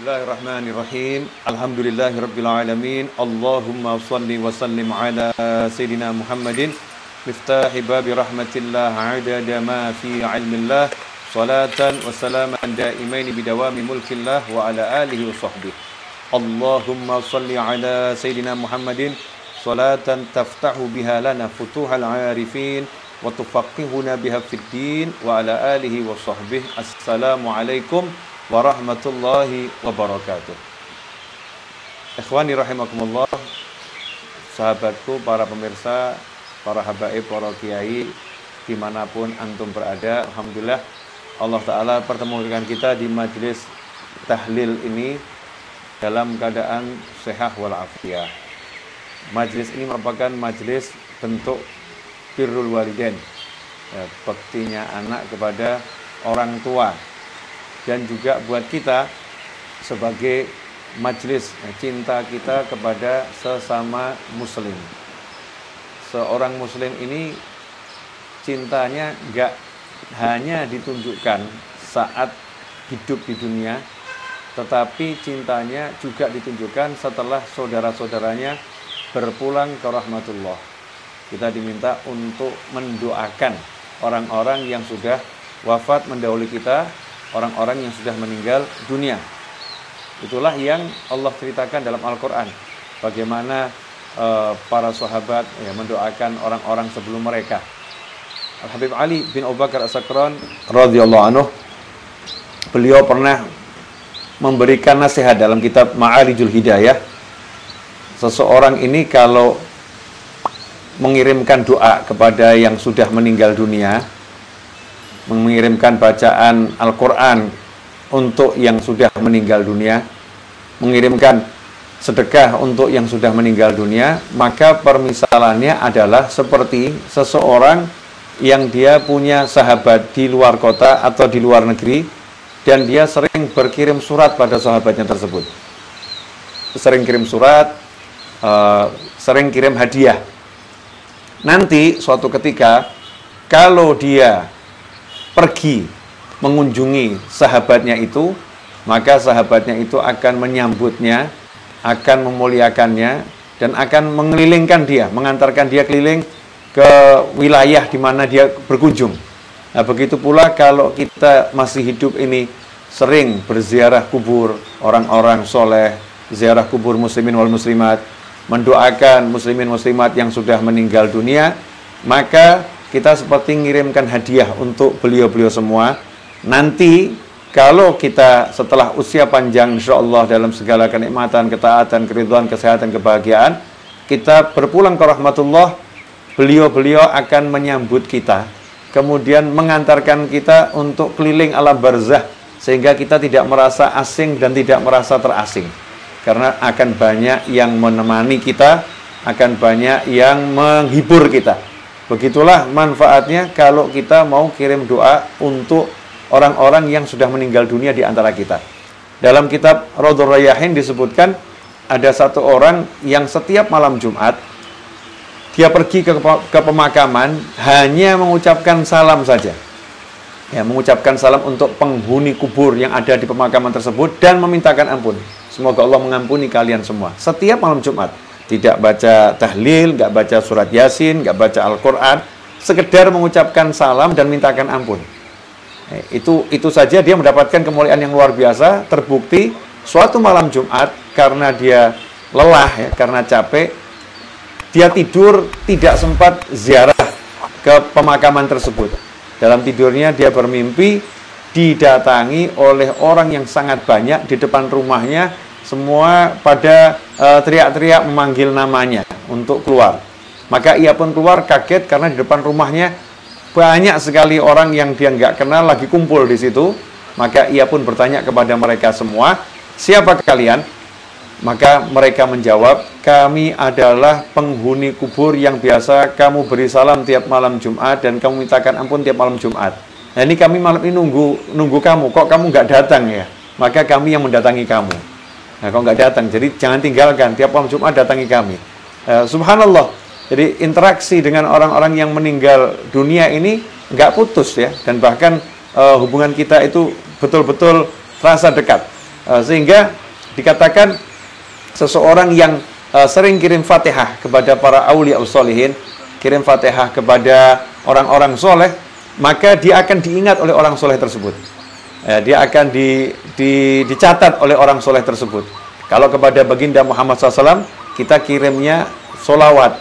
Bismillahirrahmanirrahim. Alhamdulillahirabbil alamin. Allahumma shalli wa sallim ala sayidina Muhammadin miftahi babi rahmatillah adada ma fi ilmillah salatan wa salaman daimaini bidawami mulkillah wa ala alihi wa sahbihi. Allahumma shalli ala sayidina Muhammadin salatan taftahu biha lana futuhal arifin wa tufaqihuna biha fid din wa ala alihi wa sahbihi. Assalamualaikum warahmatullahi wabarakatuh. Ikhwani rahimakumullah, sahabatku, para pemirsa, para habaib, para kiai, dimanapun antum berada, alhamdulillah Allah Ta'ala pertemukan kita di majelis tahlil ini dalam keadaan sehat walafiat. Majelis ini merupakan majelis bentuk birrul walidain, baktinya anak kepada orang tua, dan juga buat kita sebagai majelis cinta kita kepada sesama muslim. Seorang muslim ini cintanya enggak hanya ditunjukkan saat hidup di dunia, tetapi cintanya juga ditunjukkan setelah saudara-saudaranya berpulang ke rahmatullah. Kita diminta untuk mendoakan orang-orang yang sudah wafat mendahului kita, orang-orang yang sudah meninggal dunia. Itulah yang Allah ceritakan dalam Al-Quran, bagaimana para sahabat mendoakan orang-orang sebelum mereka. Al-Habib Ali bin Abu Bakar As-Sakran radhiyallahu anhu, beliau pernah memberikan nasihat dalam kitab Ma'arijul Hidayah. Seseorang ini kalau mengirimkan doa kepada yang sudah meninggal dunia, mengirimkan bacaan Al-Quran untuk yang sudah meninggal dunia, mengirimkan sedekah untuk yang sudah meninggal dunia, maka permisalannya adalah seperti seseorang yang dia punya sahabat di luar kota atau di luar negeri, dan dia sering berkirim surat pada sahabatnya tersebut. Sering kirim surat, sering kirim hadiah. Nanti suatu ketika, kalau dia pergi mengunjungi sahabatnya itu, maka sahabatnya itu akan menyambutnya, akan memuliakannya, dan akan mengelilingkan dia, mengantarkan dia keliling ke wilayah di mana dia berkunjung. Nah, begitu pula kalau kita masih hidup ini sering berziarah kubur orang-orang soleh, ziarah kubur muslimin wal muslimat, mendoakan muslimin muslimat yang sudah meninggal dunia, maka kita seperti mengirimkan hadiah untuk beliau-beliau semua. Nanti kalau kita setelah usia panjang insyaallah dalam segala kenikmatan, ketaatan, keridhaan, kesehatan, kebahagiaan, kita berpulang ke rahmatullah, beliau-beliau akan menyambut kita, kemudian mengantarkan kita untuk keliling alam barzah, sehingga kita tidak merasa asing dan tidak merasa terasing, karena akan banyak yang menemani kita, akan banyak yang menghibur kita. Begitulah manfaatnya kalau kita mau kirim doa untuk orang-orang yang sudah meninggal dunia di antara kita. Dalam kitab Raudhur Rayyahin disebutkan ada satu orang yang setiap malam Jumat dia pergi ke pemakaman hanya mengucapkan salam saja. Ya, mengucapkan salam untuk penghuni kubur yang ada di pemakaman tersebut dan memintakan ampun. Semoga Allah mengampuni kalian semua. Setiap malam Jumat. Tidak baca tahlil, nggak baca surat Yasin, nggak baca Al-Quran, sekedar mengucapkan salam dan mintakan ampun. Itu saja dia mendapatkan kemuliaan yang luar biasa. Terbukti suatu malam Jumat karena dia lelah, karena capek, dia tidur tidak sempat ziarah ke pemakaman tersebut. Dalam tidurnya dia bermimpi didatangi oleh orang yang sangat banyak di depan rumahnya. Semua pada teriak-teriak memanggil namanya untuk keluar. Maka ia pun keluar kaget karena di depan rumahnya banyak sekali orang yang dia nggak kenal lagi kumpul di situ. Maka ia pun bertanya kepada mereka semua, siapa kalian? Maka mereka menjawab, kami adalah penghuni kubur yang biasa kamu beri salam tiap malam Jumat dan kamu mintakan ampun tiap malam Jumat. Nah, ini kami malam ini nunggu kamu, kok kamu nggak datang ya? Maka kami yang mendatangi kamu. Nah, kalau nggak datang, jadi jangan tinggalkan, tiap malam Jumat datangi kami. Subhanallah, jadi interaksi dengan orang-orang yang meninggal dunia ini nggak putus ya, dan bahkan hubungan kita itu betul-betul terasa dekat. Sehingga dikatakan seseorang yang sering kirim Fatihah kepada para aulia sholihin, kirim Fatihah kepada orang-orang soleh, maka dia akan diingat oleh orang soleh tersebut. Dia akan dicatat oleh orang soleh tersebut. Kalau kepada baginda Muhammad SAW, kita kirimnya solawat.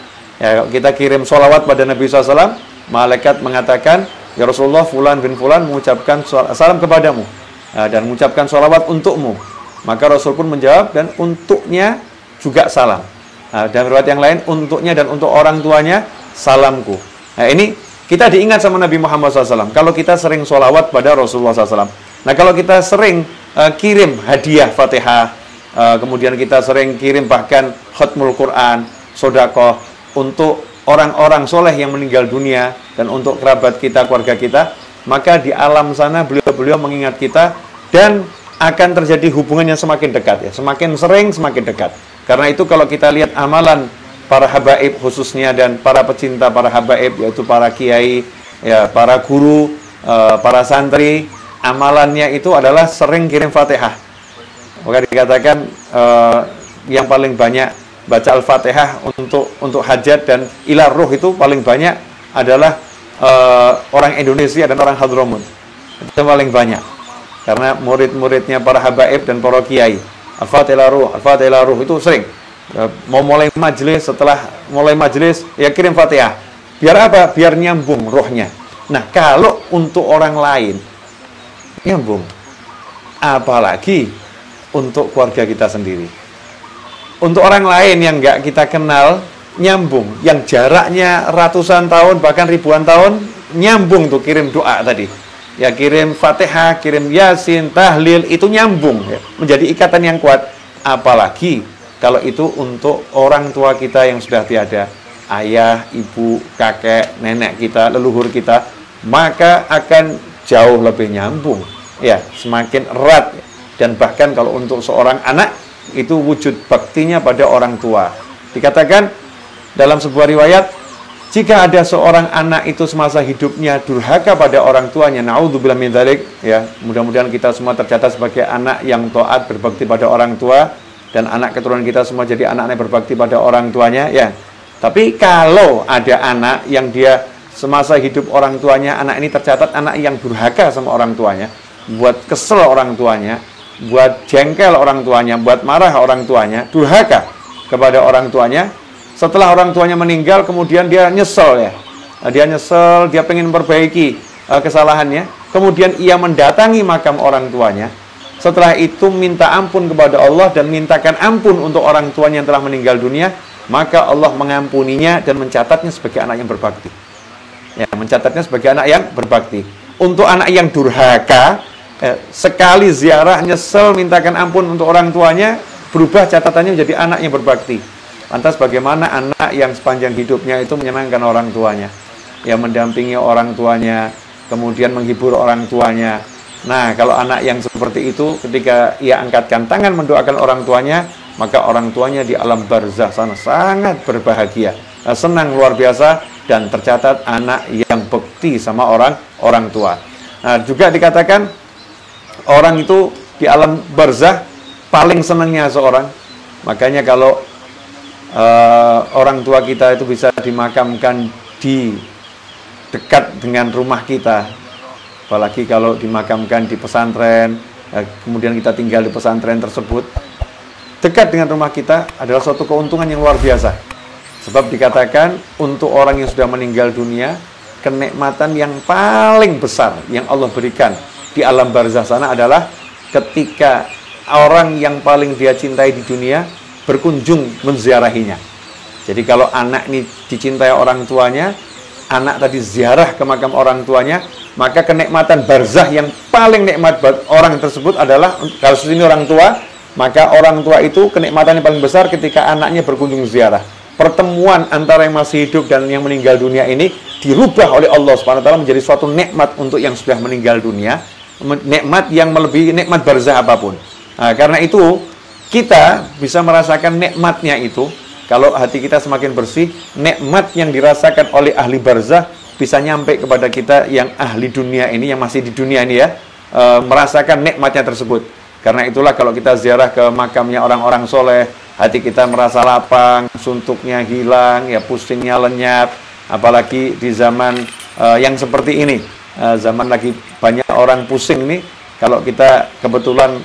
Kita kirim solawat pada Nabi SAW, malaikat mengatakan, ya Rasulullah, fulan bin fulan mengucapkan salam kepadamu dan mengucapkan solawat untukmu. Maka Rasul pun menjawab, dan untuknya juga salam. Dan riwayat yang lain, untuknya dan untuk orang tuanya salamku. Nah, ini kita diingat sama Nabi Muhammad SAW kalau kita sering sholawat pada Rasulullah SAW. Nah, kalau kita sering kirim hadiah Fatihah, kemudian kita sering kirim bahkan khatmul Quran, sodakoh untuk orang-orang soleh yang meninggal dunia dan untuk kerabat kita, keluarga kita, maka di alam sana beliau-beliau mengingat kita dan akan terjadi hubungan yang semakin dekat, ya, semakin sering, semakin dekat. Karena itu kalau kita lihat amalan para habaib khususnya dan para pecinta para habaib, yaitu para kiai, ya, para guru, para santri, amalannya itu adalah sering kirim Fatihah. Maka dikatakan yang paling banyak baca Al-Fatihah untuk hajat dan ila ruh itu paling banyak adalah orang Indonesia dan orang Hadramut. Itu paling banyak. Karena murid-muridnya para habaib dan para kiai, Al-Fatihah ruh itu sering. Mau mulai majelis, setelah mulai majelis ya kirim Fatihah. Biar apa? Biar nyambung rohnya. Nah, kalau untuk orang lain nyambung, apalagi untuk keluarga kita sendiri. Untuk orang lain yang nggak kita kenal, nyambung. Yang jaraknya ratusan tahun, bahkan ribuan tahun, nyambung tuh kirim doa tadi. Ya, kirim Fatihah, kirim Yasin, tahlil, itu nyambung, ya, menjadi ikatan yang kuat. Apalagi kalau itu untuk orang tua kita yang sudah tiada, ayah, ibu, kakek, nenek kita, leluhur kita, maka akan jauh lebih nyambung, ya, semakin erat. Dan bahkan kalau untuk seorang anak, itu wujud baktinya pada orang tua. Dikatakan dalam sebuah riwayat, jika ada seorang anak itu semasa hidupnya durhaka pada orang tuanya, naudzubillah min dzalik, ya, mudah-mudahan kita semua tercatat sebagai anak yang taat berbakti pada orang tua, dan anak keturunan kita semua jadi anak-anak berbakti pada orang tuanya, ya. Tapi kalau ada anak yang dia semasa hidup orang tuanya, anak ini tercatat anak yang durhaka sama orang tuanya, buat kesel orang tuanya, buat jengkel orang tuanya, buat marah orang tuanya, durhaka kepada orang tuanya. Setelah orang tuanya meninggal, kemudian dia nyesel, ya. Dia nyesel, dia pengen memperbaiki kesalahannya. Kemudian ia mendatangi makam orang tuanya. Setelah itu minta ampun kepada Allah dan mintakan ampun untuk orang tuanya yang telah meninggal dunia, maka Allah mengampuninya dan mencatatnya sebagai anak yang berbakti. Ya, mencatatnya sebagai anak yang berbakti. Untuk anak yang durhaka, sekali ziarah nyesel mintakan ampun untuk orang tuanya, berubah catatannya menjadi anak yang berbakti. Lantas bagaimana anak yang sepanjang hidupnya itu menyenangkan orang tuanya, yang mendampingi orang tuanya, kemudian menghibur orang tuanya. Nah, kalau anak yang seperti itu, ketika ia angkatkan tangan mendoakan orang tuanya, maka orang tuanya di alam barzah sana sangat berbahagia, senang luar biasa, dan tercatat anak yang bekti sama orang tua. Nah, juga dikatakan orang itu di alam barzah paling senangnya seorang. Makanya kalau orang tua kita itu bisa dimakamkan di dekat dengan rumah kita, apalagi kalau dimakamkan di pesantren, kemudian kita tinggal di pesantren tersebut, dekat dengan rumah kita adalah suatu keuntungan yang luar biasa. Sebab dikatakan untuk orang yang sudah meninggal dunia, kenikmatan yang paling besar yang Allah berikan di alam barzah sana adalah ketika orang yang paling dia cintai di dunia berkunjung menziarahinya. Jadi kalau anak ini dicintai orang tuanya, anak tadi ziarah ke makam orang tuanya, maka kenikmatan barzah yang paling nikmat buat orang tersebut adalah, kalau ini orang tua, maka orang tua itu kenikmatan yang paling besar ketika anaknya berkunjung ziarah. Pertemuan antara yang masih hidup dan yang meninggal dunia ini dirubah oleh Allah Subhanahu wa taala menjadi suatu nikmat untuk yang sudah meninggal dunia, nikmat yang melebihi nikmat barzah apapun. Nah, karena itu kita bisa merasakan nikmatnya itu kalau hati kita semakin bersih. Nikmat yang dirasakan oleh ahli barzah bisa nyampe kepada kita yang ahli dunia ini, yang masih di dunia ini, ya, merasakan nikmatnya tersebut. Karena itulah kalau kita ziarah ke makamnya orang-orang soleh, hati kita merasa lapang, suntuknya hilang, ya pusingnya lenyap. Apalagi di zaman yang seperti ini, zaman lagi banyak orang pusing ini. Kalau kita kebetulan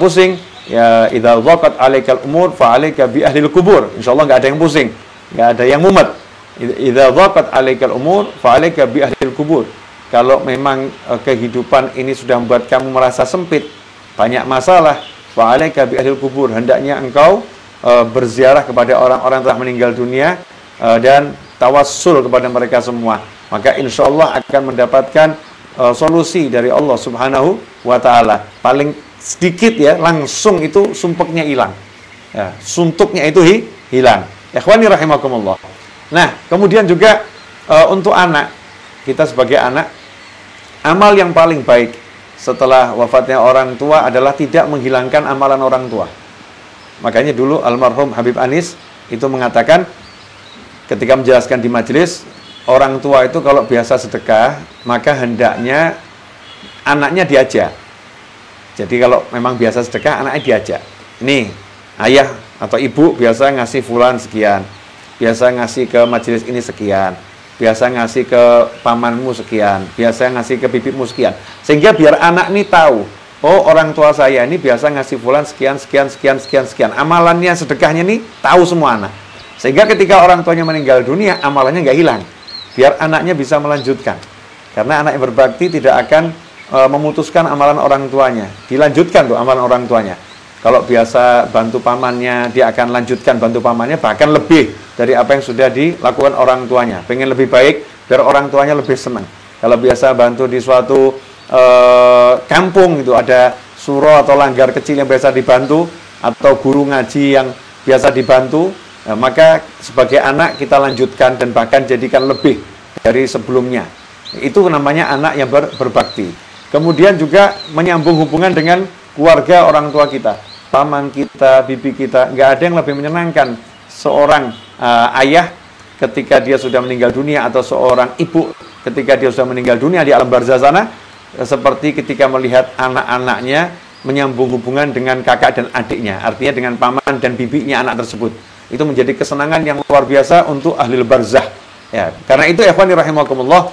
pusing, ya idza dhaqat 'alaikal umur fa 'alaika bi ahlil kubur. Insyaallah enggak ada yang pusing, enggak ada yang mumet. Idza dhaqat 'alaikal umur fa 'alaika bi ahlil kubur. Kalau memang kehidupan ini sudah membuat kamu merasa sempit, banyak masalah, fa 'alaika bi ahlil kubur. Hendaknya engkau berziarah kepada orang-orang telah meninggal dunia dan tawassul kepada mereka semua. Maka insyaallah akan mendapatkan solusi dari Allah Subhanahu wa taala. Paling sedikit ya, langsung itu sumpeknya hilang. Ya, suntuknya itu hilang. Ikhwani rahimakumullah. Nah, kemudian juga untuk anak, kita sebagai anak, amal yang paling baik setelah wafatnya orang tua adalah tidak menghilangkan amalan orang tua. Makanya dulu almarhum Habib Anis itu mengatakan ketika menjelaskan di majelis, orang tua itu kalau biasa sedekah, maka hendaknya anaknya diajak. Jadi kalau memang biasa sedekah, anaknya diajak. Nih, ayah atau ibu biasa ngasih fulan sekian, biasa ngasih ke majelis ini sekian, biasa ngasih ke pamanmu sekian, biasa ngasih ke bibimu sekian. Sehingga biar anak ini tahu, oh orang tua saya ini biasa ngasih fulan sekian, sekian, sekian, sekian, sekian. Amalannya, sedekahnya nih tahu semua anak. Sehingga ketika orang tuanya meninggal dunia, amalannya nggak hilang. Biar anaknya bisa melanjutkan. Karena anak yang berbakti tidak akan memutuskan amalan orang tuanya. Dilanjutkan tuh amalan orang tuanya. Kalau biasa bantu pamannya, dia akan lanjutkan bantu pamannya, bahkan lebih dari apa yang sudah dilakukan orang tuanya. Pengen lebih baik, biar orang tuanya lebih senang. Kalau biasa bantu di suatu kampung, gitu, ada suro atau langgar kecil yang biasa dibantu, atau guru ngaji yang biasa dibantu, nah, maka sebagai anak kita lanjutkan dan bahkan jadikan lebih dari sebelumnya. Itu namanya anak yang berbakti. Kemudian juga menyambung hubungan dengan keluarga orang tua kita, paman kita, bibi kita. Nggak ada yang lebih menyenangkan seorang ayah ketika dia sudah meninggal dunia, atau seorang ibu ketika dia sudah meninggal dunia di alam barzah sana, seperti ketika melihat anak-anaknya menyambung hubungan dengan kakak dan adiknya, artinya dengan paman dan bibinya anak tersebut. Itu menjadi kesenangan yang luar biasa untuk ahli barzah. Ya, karena itu ikhwani rahimakumullah,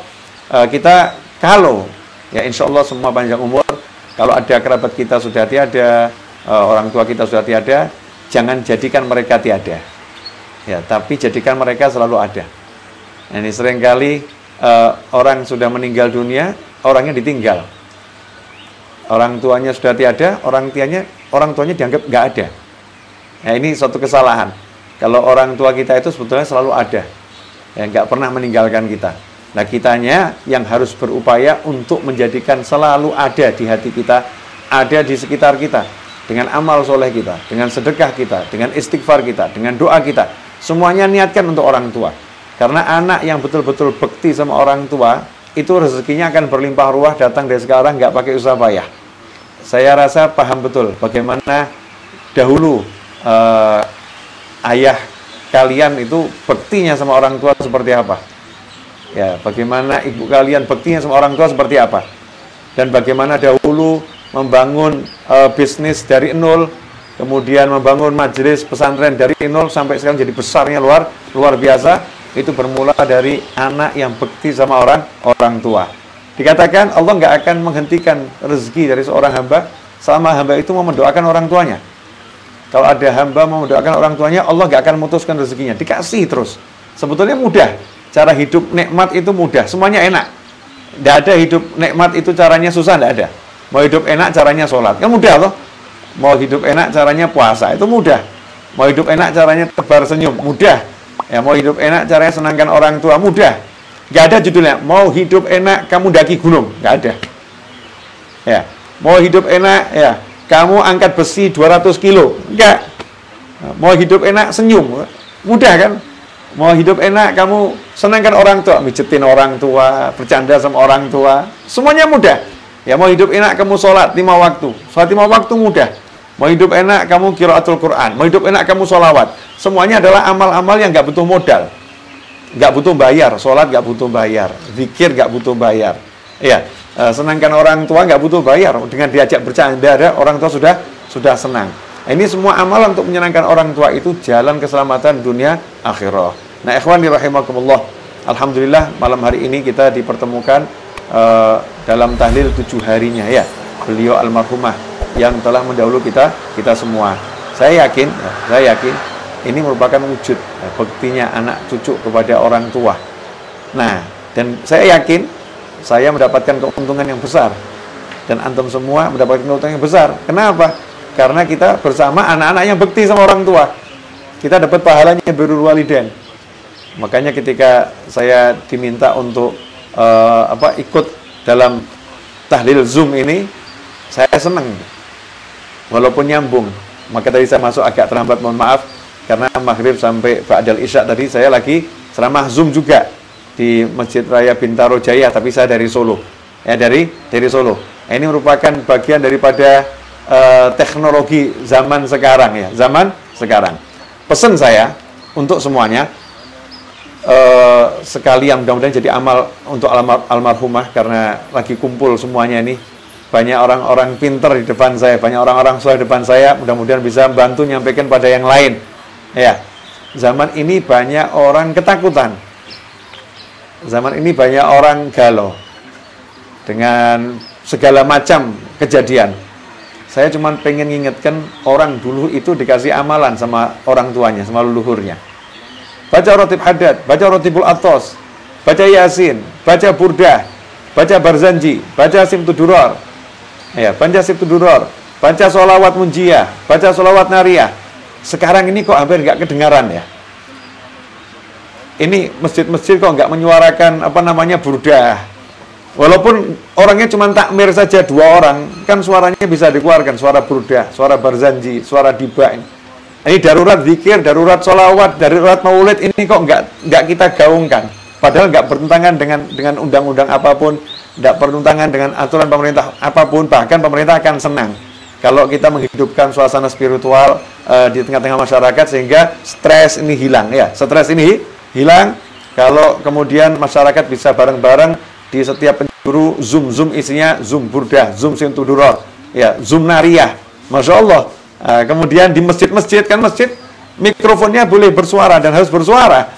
kita kalau ya insyaallah semua panjang umur, kalau ada kerabat kita sudah tiada, orang tua kita sudah tiada, jangan jadikan mereka tiada. Ya, tapi jadikan mereka selalu ada. Ini seringkali orang sudah meninggal dunia, orangnya ditinggal. Orang tuanya sudah tiada, orang tuanya dianggap nggak ada. Ya, ini suatu kesalahan. Kalau orang tua kita itu sebetulnya selalu ada, ya, nggak pernah meninggalkan kita. Nah, kitanya yang harus berupaya untuk menjadikan selalu ada di hati kita, ada di sekitar kita, dengan amal soleh kita, dengan sedekah kita, dengan istighfar kita, dengan doa kita. Semuanya niatkan untuk orang tua. Karena anak yang betul-betul bekti sama orang tua, itu rezekinya akan berlimpah ruah datang dari sekarang, nggak pakai usaha payah. Saya rasa paham betul bagaimana dahulu ayah kalian itu bektinya sama orang tua seperti apa. Ya, bagaimana ibu kalian bektinya sama orang tua seperti apa. Dan bagaimana dahulu membangun bisnis dari nol, kemudian membangun majelis pesantren dari nol sampai sekarang jadi besarnya luar biasa. Itu bermula dari anak yang bekti sama orang tua. Dikatakan Allah nggak akan menghentikan rezeki dari seorang hamba selama hamba itu mau mendoakan orang tuanya. Kalau ada hamba mau mendoakan orang tuanya, Allah nggak akan memutuskan rezekinya, dikasih terus. Sebetulnya mudah, cara hidup nikmat itu mudah, semuanya enak. Tidak ada hidup nikmat itu caranya susah, tidak ada. Mau hidup enak caranya sholat, kan mudah loh. Mau hidup enak caranya puasa, itu mudah. Mau hidup enak caranya tebar senyum, mudah. Ya, mau hidup enak caranya senangkan orang tua, mudah. Nggak ada judulnya, mau hidup enak kamu daki gunung, nggak ada. Ya, mau hidup enak ya kamu angkat besi 200 kilo, enggak. Mau hidup enak senyum, mudah kan? Mau hidup enak kamu senangkan orang tua, mijetin orang tua, bercanda sama orang tua, semuanya mudah. Ya, mau hidup enak kamu sholat 5 waktu, sholat 5 waktu mudah. Mau hidup enak kamu qiraatul Quran, mau hidup enak kamu sholawat, semuanya adalah amal-amal yang nggak butuh modal, nggak butuh bayar. Sholat nggak butuh bayar, zikir nggak butuh bayar, Ya, senangkan orang tua nggak butuh bayar, dengan diajak bercanda ada orang tua sudah senang. Ini semua amalan untuk menyenangkan orang tua itu jalan keselamatan dunia akhirah. Nah, ikhwani rahimakumullah, alhamdulillah malam hari ini kita dipertemukan dalam tahlil 7 harinya ya beliau almarhumah yang telah mendahulu kita semua. Saya yakin ini merupakan wujud baktinya anak cucu kepada orang tua. Nah, dan saya yakin saya mendapatkan keuntungan yang besar dan antum semua mendapatkan keuntungan yang besar. Kenapa? Karena kita bersama anak-anak yang bakti sama orang tua. Kita dapat pahalanya birrul walidain. Makanya ketika saya diminta untuk ikut dalam tahlil Zoom ini, saya senang. Walaupun nyambung. Maka tadi saya masuk agak terlambat, mohon maaf. Karena maghrib sampai ba'dal isya tadi saya lagi ceramah Zoom juga di Masjid Raya Bintaro Jaya, tapi saya dari Solo. Ya, dari Solo. Ini merupakan bagian daripada teknologi zaman sekarang ya, zaman sekarang. Pesan saya untuk semuanya, sekalian mudah-mudahan jadi amal untuk almarhumah, karena lagi kumpul semuanya ini. Banyak orang-orang pinter di depan saya, banyak orang-orang soleh di depan saya, mudah-mudahan bisa bantu nyampaikan pada yang lain. Ya, zaman ini banyak orang ketakutan. Zaman ini banyak orang galau dengan segala macam kejadian. Saya cuma pengen ngingetkan orang dulu itu dikasih amalan sama orang tuanya, sama leluhurnya. Baca rotib haddad, baca rotibul atos, baca yasin, baca burdah, baca barzanji, baca simtuduror, ya, baca simtuduror, baca sholawat munjiyah, baca sholawat nariyah. Sekarang ini kok hampir nggak kedengaran ya. Ini masjid-masjid kok nggak menyuarakan burdah. Walaupun orangnya cuma takmir saja 2 orang, kan suaranya bisa dikeluarkan, suara burdah, suara barzanji, suara diba. Ini darurat zikir, darurat sholawat, darurat maulid, ini kok nggak kita gaungkan. Padahal nggak bertentangan dengan undang-undang apapun, nggak bertentangan dengan aturan pemerintah apapun, bahkan pemerintah akan senang kalau kita menghidupkan suasana spiritual di tengah-tengah masyarakat sehingga stres ini hilang ya. Stres ini hilang kalau kemudian masyarakat bisa bareng-bareng di setiap penjuru Zoom isinya Zoom burdah, Zoom simtuduror, ya, Zoom nariyah. Masya Allah. Kemudian di masjid-masjid, kan masjid mikrofonnya boleh bersuara dan harus bersuara.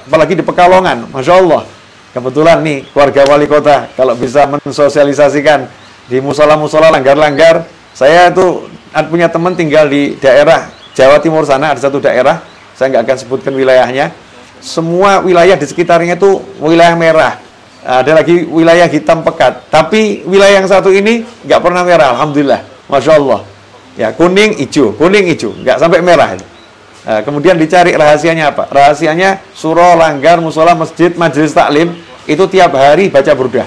Apalagi di Pekalongan, Masya Allah. Kebetulan nih keluarga wali kota kalau bisa mensosialisasikan di musola-musola langgar-langgar. Saya tuh punya teman tinggal di daerah Jawa Timur sana, ada satu daerah, saya nggak akan sebutkan wilayahnya. Semua wilayah di sekitarnya itu wilayah merah. Ada lagi wilayah hitam pekat, tapi wilayah yang satu ini nggak pernah merah, alhamdulillah, masya Allah. Ya, kuning hijau, nggak sampai merah. Kemudian dicari rahasianya apa? Rahasianya surau, langgar, musola, masjid, majelis taklim itu tiap hari baca burdah.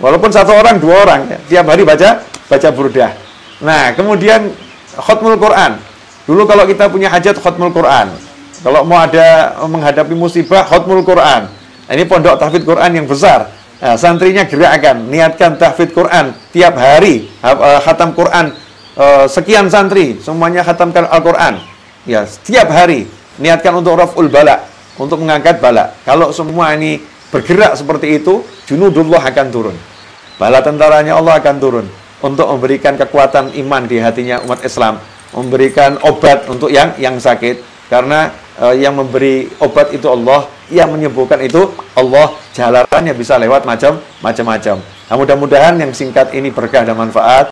Walaupun 1 orang, 2 orang, ya, tiap hari baca burdah. Nah, kemudian khotmul Quran. Dulu kalau kita punya hajat khotmul Quran, kalau mau ada menghadapi musibah khotmul Quran. Ini pondok tahfidz Quran yang besar. Nah, santrinya gerakkan, niatkan tahfidz Quran tiap hari, khatam Quran, sekian santri semuanya khatamkan Al-Quran. Ya, setiap hari niatkan untuk raf'ul bala, untuk mengangkat bala. Kalau semua ini bergerak seperti itu, junudullah akan turun. Bala tentaranya Allah akan turun untuk memberikan kekuatan iman di hatinya umat Islam, memberikan obat untuk yang sakit. Karena yang memberi obat itu Allah, yang menyembuhkan itu Allah, jalannya bisa lewat macam-macam. Nah, mudah-mudahan yang singkat ini berkah dan manfaat.